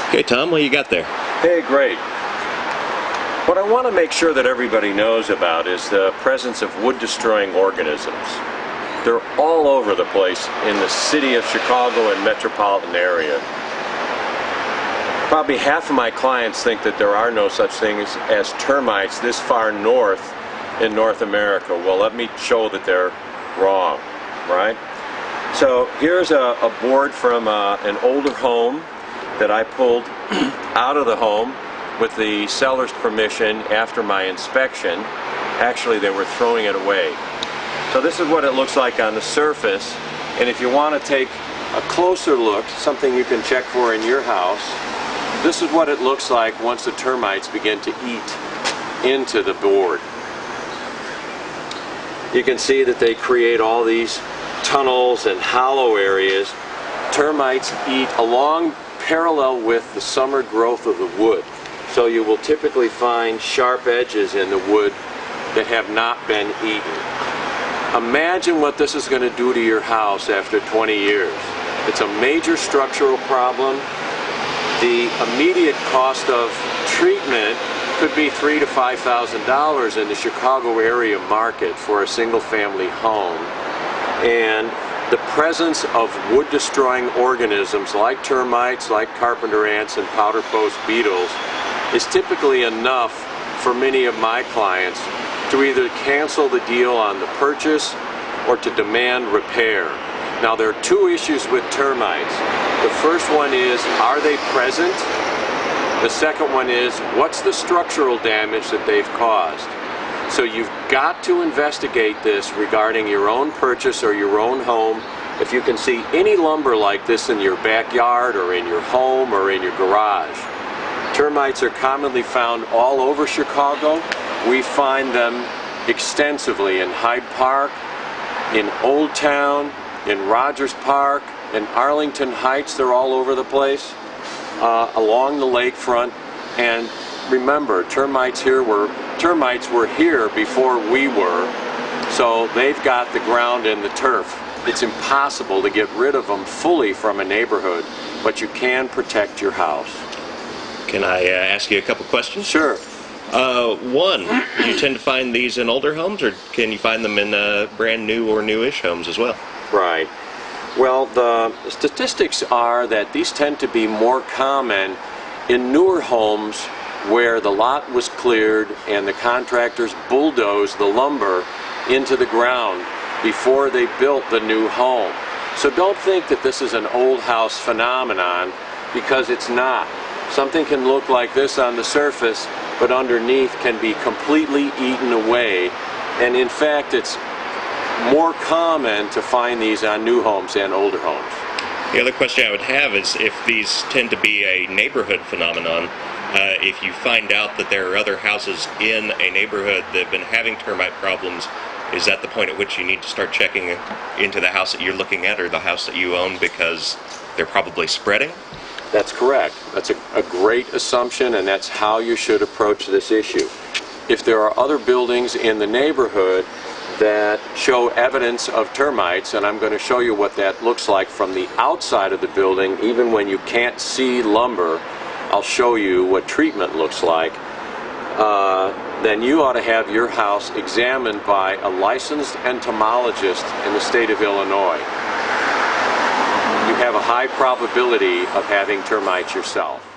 Okay, Tom, what you got there? Hey, great. What I want to make sure that everybody knows about is the presence of wood-destroying organisms. They're all over the place in the city of Chicago and metropolitan area. Probably half of my clients think that there are no such things as termites this far north in North America. Well, let me show that they're wrong, right? So here's a board from an older home that I pulled out of the home with the seller's permission after my inspection. Actually, they were throwing it away. So this is what it looks like on the surface, and if you want to take a closer look, something you can check for in your house, this is what it looks like once the termites begin to eat into the board. You can see that they create all these tunnels and hollow areas. Termites eat along parallel with the summer growth of the wood. So you will typically find sharp edges in the wood that have not been eaten. Imagine what this is going to do to your house after 20 years. It's a major structural problem. The immediate cost of treatment could be $3,000 to $5,000 in the Chicago area market for a single-family home. And the presence of wood-destroying organisms like termites, like carpenter ants, and powder post beetles is typically enough for many of my clients to either cancel the deal on the purchase or to demand repair. Now, there are two issues with termites. The first one is, are they present? The second one is, what's the structural damage that they've caused? So you've got to investigate this regarding your own purchase or your own home. If you can see any lumber like this in your backyard or in your home or in your garage. Termites are commonly found all over Chicago. We find them extensively in Hyde Park, in Old Town, in Rogers Park, in Arlington Heights. They're all over the place, along the lakefront. And remember, termites were here before we were, so they've got the ground and the turf. It's impossible to get rid of them fully from a neighborhood, but you can protect your house. Can I ask you a couple questions? Sure. One, do you tend to find these in older homes, or can you find them in brand new or newish homes as well? Right. Well, the statistics are that these tend to be more common in newer homes where the lot was cleared and the contractors bulldozed the lumber into the ground before they built the new home. So don't think that this is an old house phenomenon, because it's not. Something can look like this on the surface, but underneath can be completely eaten away. And in fact, it's more common to find these on new homes than older homes. The other question I would have is, if these tend to be a neighborhood phenomenon, if you find out that there are other houses in a neighborhood that have been having termite problems, is that the point at which you need to start checking into the house that you're looking at or the house that you own, because they're probably spreading? That's correct. That's a great assumption, and that's how you should approach this issue. If there are other buildings in the neighborhood that show evidence of termites, and I'm going to show you what that looks like from the outside of the building, even when you can't see lumber, I'll show you what treatment looks like, then you ought to have your house examined by a licensed entomologist in the state of Illinois. You have a high probability of having termites yourself.